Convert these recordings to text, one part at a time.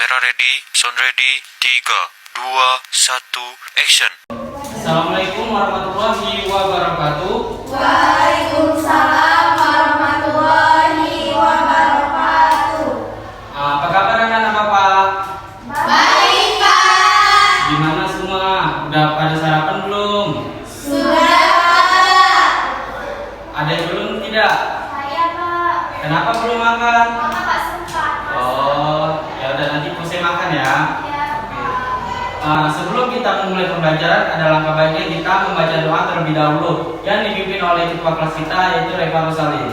Kamera ready, sound ready, 3, 2, 1, action. Assalamualaikum warahmatullahi wabarakatuh. Waalaikumsalam warahmatullahi wabarakatuh. Apa kabar anak-anak Bapak? Baik, Pak. Gimana semua? Udah pada sarapan belum? Sudah, Pak. Ada yang belum tidak? Saya, Pak. Kenapa belum makan? Mama Pak sempat. Oh, ya udah nanti pusing makan ya. Ya, Sebelum kita memulai pembelajaran, ada langkah baiknya kita membaca doa terlebih dahulu yang dipimpin oleh ketua kelas kita, yaitu Reva Rosalin.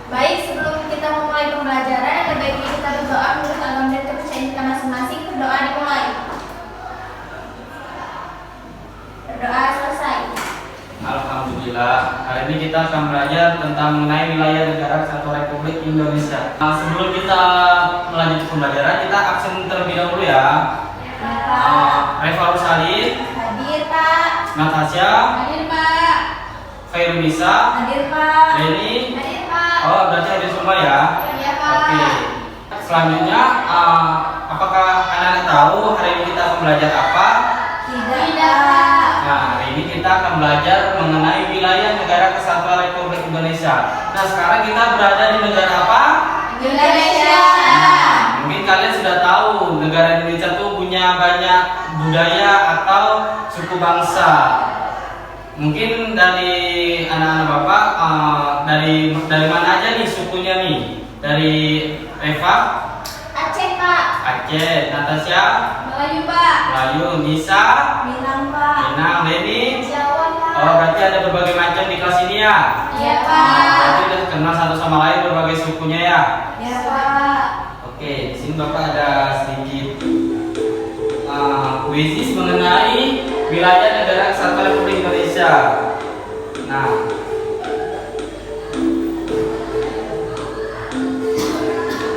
Baik, sebelum kita memulai pembelajaran, ada baiknya kita berdoa menurut agama dan kepercayaan kita masing-masing. Berdoa dimulai. Berdoa selesai. Alhamdulillah, hari ini kita akan belajar tentang mengenai wilayah negara Kesatuan Republik Indonesia. Sebelum kita melanjutkan pembelajaran, kita absen terlebih dahulu ya. Reva Rosalin, Hadir, Pak. Natasha, Hadir, Pak. Khairunisa, Hadir, Pak. Leni. Hadir, Pak. Oh, berarti hadir semua ya. Iya, Pak. Oke. Selanjutnya, apakah anak-anak tahu hari ini kita akan belajar apa? Tidak, Pak. Nah, hari ini kita akan belajar mengenai wilayah negara Kesatuan Republik Indonesia. Nah, sekarang kita berada di negara apa? Indonesia. Mungkin kalian sudah tahu negara Indonesia tuh punya banyak budaya atau suku bangsa. Mungkin dari anak-anak Bapak dari mana aja nih sukunya nih? Dari Eva, Aceh, Pak. Aceh, Natasha, Melayu, Pak. Melayu, Nisa, Minang, Pak. Minang, Leni. Jawa, Pak. Oh, berarti ada berbagai macam di kelas ini ya? Iya, Berarti Pak. udah kenal satu sama lain berbagai sukunya ya? Iya, Pak. Oke, di sini Bapak ada sedikit kuisis mengenai wilayah negara Kesatuan Republik Indonesia.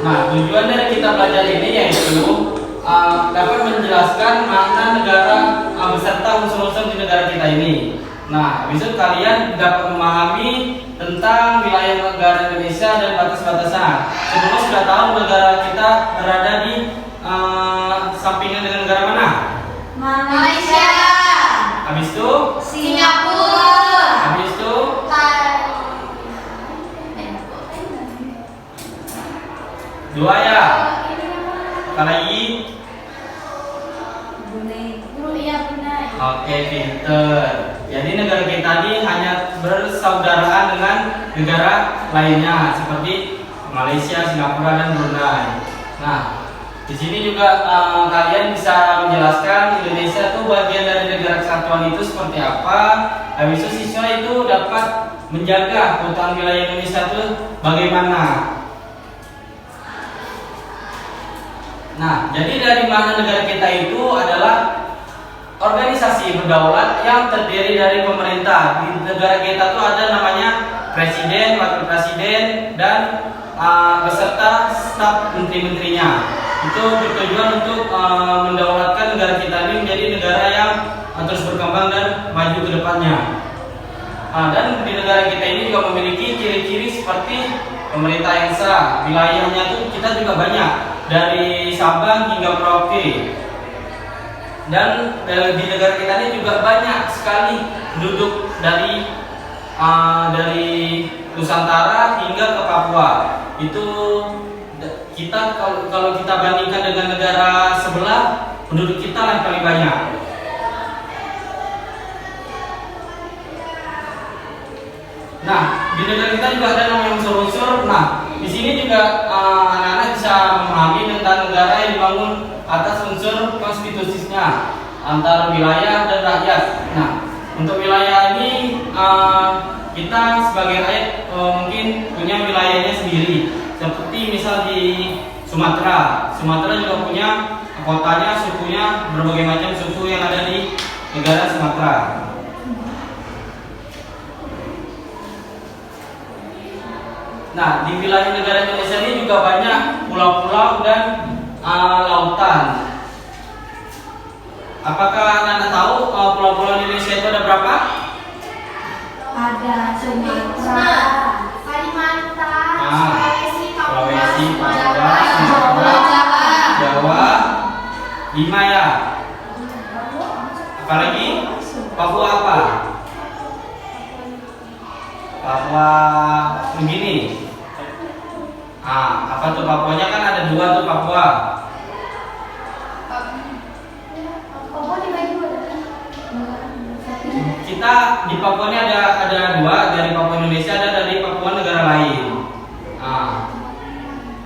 Nah, tujuan dari kita belajar ini yaitu dapat menjelaskan makna negara beserta unsur-unsur di negara kita ini. Nah, habis itu kalian dapat memahami tentang wilayah negara Indonesia dan batas-batasnya. Sebelumnya sudah tahu negara kita berada di sampingan dengan negara mana? Malaysia. Habis itu, Singapura. habis itu, dua ya. Lagi. Brunei. Oke, pinter. Jadi negara kita ini hanya bersaudaraan dengan negara lainnya seperti Malaysia, Singapura, dan Brunei. Nah, di sini juga kalian bisa menjelaskan Indonesia itu bagian dari negara kesatuan itu seperti apa. Habis itu siswa itu dapat menjaga keutuhan wilayah Indonesia itu bagaimana. Nah, jadi dari makna negara kita itu adalah organisasi berdaulat yang terdiri dari pemerintah. Di negara kita tuh ada namanya presiden, wakil presiden, dan beserta staf menteri-menterinya. Itu bertujuan untuk mendaulatkan negara kita ini menjadi negara yang terus berkembang dan maju ke depannya. Dan di negara kita ini juga memiliki ciri-ciri seperti pemerintah yang sah. Wilayahnya tuh kita juga banyak, dari Sabang hingga Merauke. Dan di negara kita ini juga banyak sekali penduduk dari Nusantara hingga ke Papua. Itu kita kalau kita bandingkan dengan negara sebelah, penduduk kita yang paling banyak. Nah, di negara kita juga ada namanya unsur-unsur. Nah, di sini juga anak-anak bisa memahami tentang negara yang dibangun atas unsur konstitusinya antara wilayah dan rakyat. Nah, untuk wilayah ini kita sebagai rakyat mungkin punya wilayahnya sendiri. Seperti misal di Sumatera juga punya kotanya, sukunya, berbagai macam suku yang ada di negara Sumatera. Nah, di wilayah negara Indonesia ini juga banyak pulau-pulau dan lautan. Apakah Anda tahu pulau-pulau Indonesia itu ada berapa? Ada Sumatera, Kalimantan, Sulawesi, Papua, Jawa, 5 ya. Apalagi? Papua apa? Papua begini. Apa tuh Papuanya, kan ada 2 tuh Papua. Papua dibagi dua. Kita di Papua ini ada 2, dari Papua Indonesia, ada dari Papua negara lain.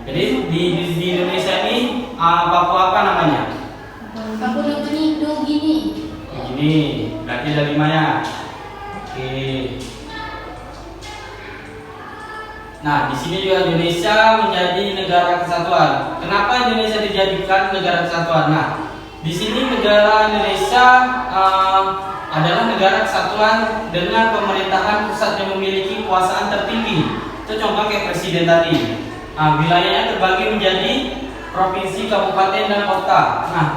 Jadi di Indonesia ini Papua apa namanya? Papua Nugini. Begini, berarti ada 5 ya. Oke. Nah, di sini juga Indonesia menjadi negara kesatuan. Kenapa Indonesia dijadikan negara kesatuan? Nah, di sini negara Indonesia adalah negara kesatuan dengan pemerintahan pusat yang memiliki kekuasaan tertinggi. Itu contoh kayak presiden tadi. Wilayahnya terbagi menjadi provinsi, kabupaten, dan kota. Nah,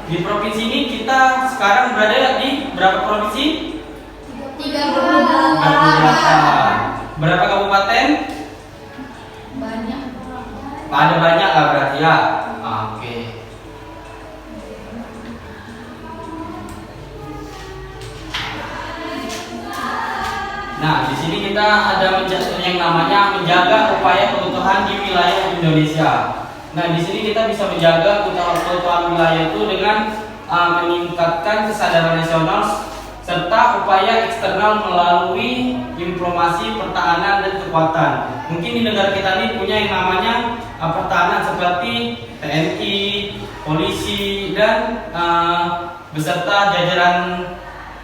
di provinsi ini kita sekarang berada di berapa provinsi? 38. Berapa kabupaten? Banyak. Ada banyak lah berarti ya. Oke. Nah, di sini kita ada yang namanya menjaga upaya kebutuhan di wilayah Indonesia. Nah, di sini kita bisa menjaga kebutuhan wilayah itu dengan meningkatkan kesadaran nasional serta upaya eksternal melalui informasi pertahanan dan kekuatan. Mungkin di negara kita ini punya yang namanya pertahanan seperti TNI, polisi, dan beserta jajaran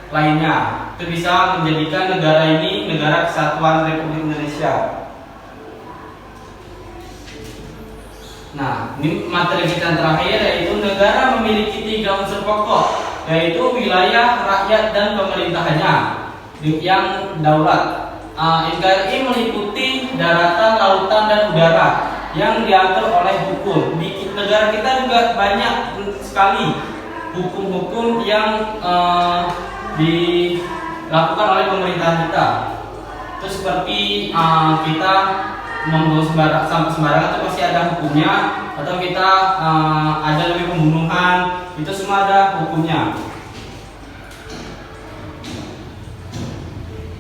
lainnya. Itu bisa menjadikan negara ini negara kesatuan Republik Indonesia. Nah, ini materi kita yang terakhir, yaitu negara memiliki 3 unsur pokok, yaitu wilayah, rakyat, dan pemerintahannya yang daulat. NKRI meliputi daratan, lautan, dan udara yang diatur oleh hukum. Di negara kita juga banyak sekali hukum-hukum yang dilakukan oleh pemerintahan kita. Itu seperti kita membuang sampah sembarangan itu pasti ada hukumnya, atau kita ada lebih pembunuhan, itu semua ada hukumnya.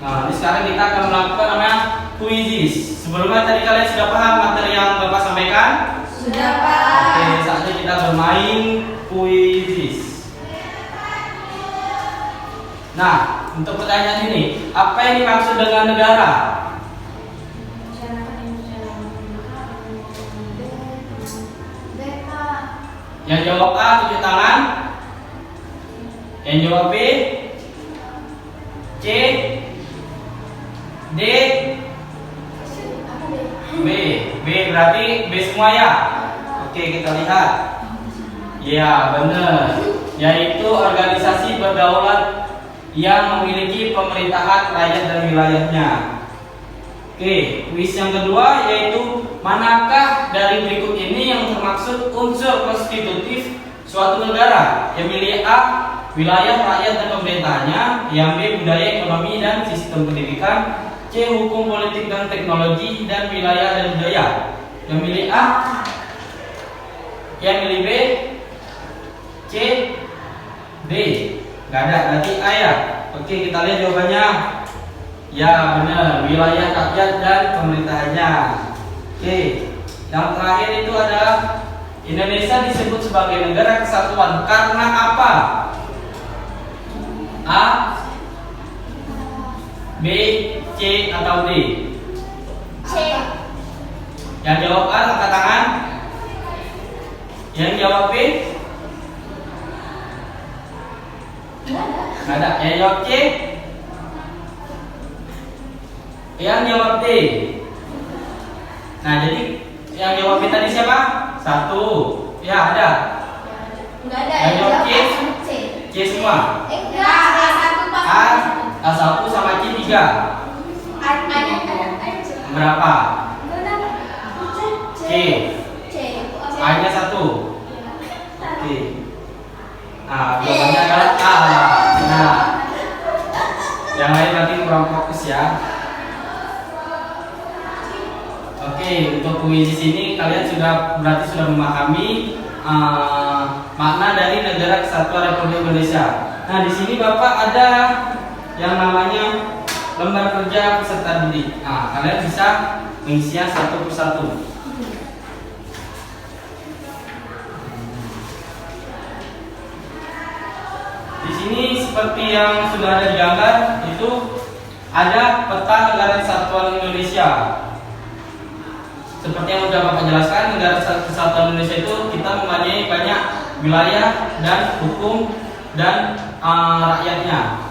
Nah, ini sekarang kita akan melakukan namanya kuisis. Sebelumnya tadi kalian sudah paham materi yang Bapak sampaikan? Sudah, Pak. Oke, saatnya kita bermain kuisis. Nah, untuk pertanyaan ini, apa yang dimaksud dengan negara? Yang jawab A, tunjuk tangan. Yang jawab B, C, D, B. B berarti B semua ya. Oke, kita lihat. Ya, benar. Yaitu organisasi berdaulat yang memiliki pemerintahan rakyat dan wilayahnya. Oke, kuis yang kedua yaitu manakah dari berikut ini yang termaksud unsur konstitutif suatu negara? Yang milih A, wilayah, rakyat, dan pemerintahannya. Yang B, budaya, ekonomi, dan sistem pendidikan. C, hukum, politik, dan teknologi, dan wilayah dan budaya. Yang milih A, yang milih B, C, D. Nggak ada, berarti A ya. Oke, kita lihat jawabannya. Ya, benar, wilayah, rakyat, dan pemerintahannya. Oke, yang terakhir itu adalah Indonesia disebut sebagai negara kesatuan karena apa? A, B, C, atau D? C. Yang jawab A angkat tangan. Yang jawab B? Nggak ada. Yang jawab C? Yang jawab D? Nah, jadi yang jawab B tadi siapa? 1. Ya, ada. Enggak ada. Yang jawab C? C. C semua. Enggak, A1 pas. A1 sama C 3. Ada. Berapa? C. C. A-nya 1. Oke. Nah, jawabannya adalah A. Nah, yang lain nanti kurang fokus ya. Oke, untuk kuis ini kalian berarti sudah memahami makna dari Negara Kesatuan Republik Indonesia. Nah, di sini Bapak ada yang namanya lembar kerja peserta didik. Nah, kalian bisa mengisinya satu persatu. Di sini seperti yang sudah ada di gambar itu ada peta Negara Kesatuan Indonesia. Seperti yang sudah Bapak jelaskan, Negara Kesatuan Indonesia itu kita mempunyai banyak wilayah dan hukum dan rakyatnya.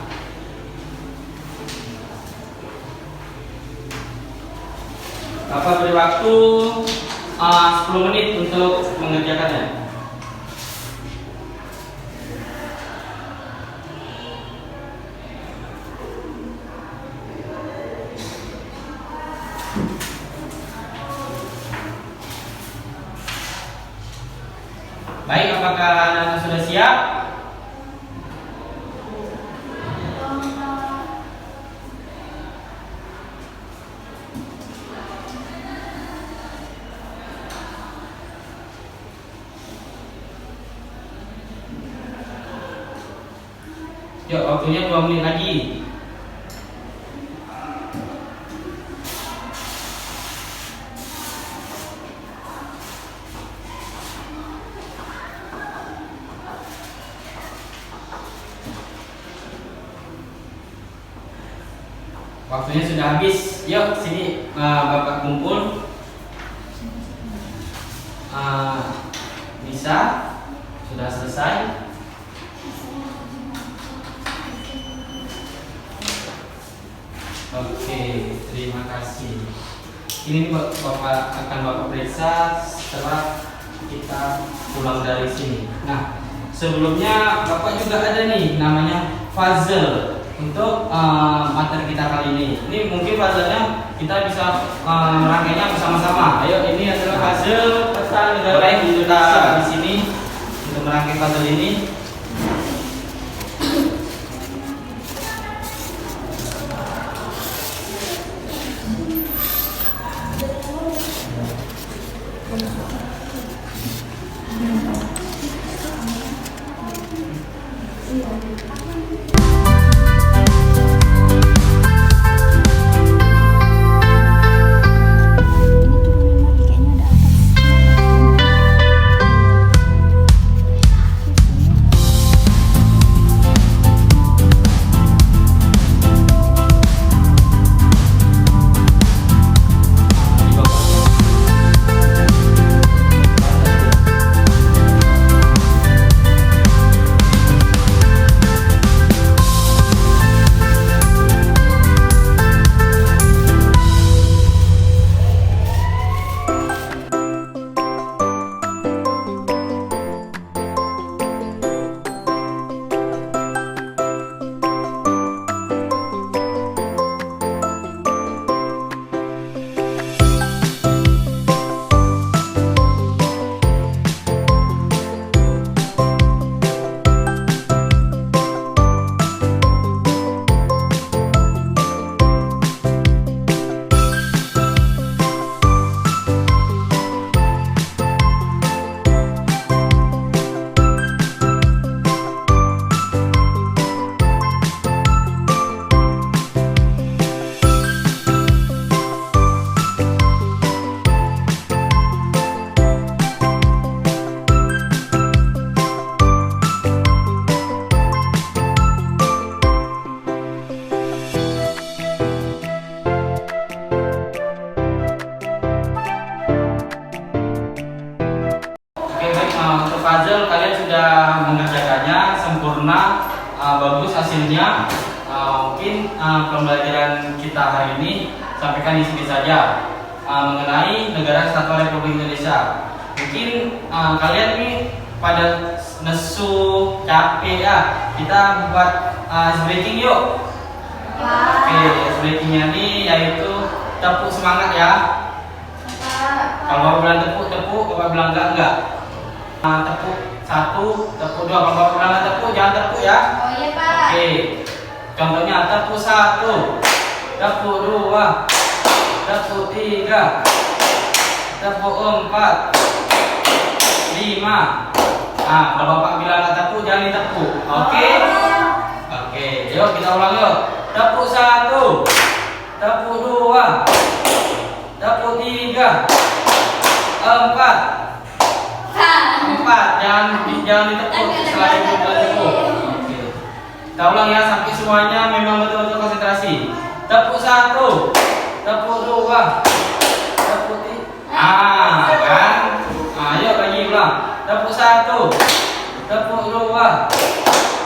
Bapak beri waktu 10 menit untuk mengerjakannya. Baik, apakah anak sudah siap? Yuk, waktunya 2 menit lagi. Waktunya sudah habis. Yuk, sini Bapak kumpul. Bisa? Sudah selesai? Oke, terima kasih. Ini Bapak akan Bapak periksa setelah kita pulang dari sini. Nah, sebelumnya Bapak juga ada nih namanya puzzle untuk materi kita kali ini. Ini mungkin puzzle-nya kita bisa merangkainya bersama-sama. Ayo, ini adalah puzzle peta negara Indonesia. Di sini untuk merangkai puzzle ini. Puzzle kalian sudah mengerjakannya sempurna, bagus hasilnya. Mungkin pembelajaran kita hari ini sampaikan di sini saja mengenai Negara Kesatuan Republik Indonesia. Mungkin kalian nih pada nesu capek ya, kita buat ice breaking yuk. Oke, ice breakingnya nih yaitu tepuk semangat ya. Kalau Bapak bilang tepuk, Bapak bilang enggak. Tepuk 1, tepuk 2. Kalau Bapak bilang tepuk, jangan tepuk ya. Oh iya Pak. Oke, contohnya tepuk 1, tepuk 2, tepuk 3, tepuk 4, 5, 5. Kalau Bapak bilang nggak tepuk, jangan ditepuk. Oke? Oke, yuk kita ulang yuk. Tepuk 1, tepuk 2, tepuk 3, 4. 4, jangan ditepuk setelah itu tepuk. Oke. Kita ulang ya sampai semuanya memang betul-betul konsentrasi. Tepuk 1, tepuk 2, tepuk 3. Kan? Ayo lagi ulang. Tepuk 1, tepuk 2,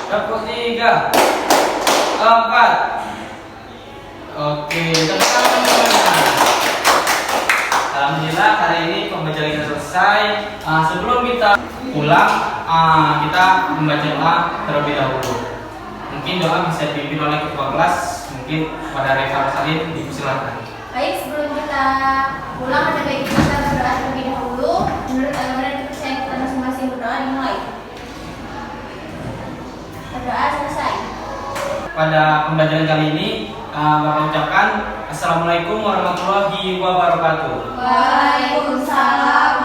tepuk 3, 4. Oke, tepuk tangan semuanya. Alhamdulillah hari ini pembelajaran kita selesai. Sebelum kita pulang, kita membaca doa terlebih dahulu. Mungkin doa bisa dipimpin oleh ketua kelas, mungkin pada Reva Rosalin, dipersilakan. Baik, sebelum kita pulang ada baiknya kita berdoa terlebih dahulu. Menurut agama dan kepercayaan kita masing-masing, berdoa dimulai. Berdoa selesai. Pada pembelajaran kali ini, Bapak ucapkan Assalamualaikum warahmatullahi wabarakatuh. Waalaikumsalam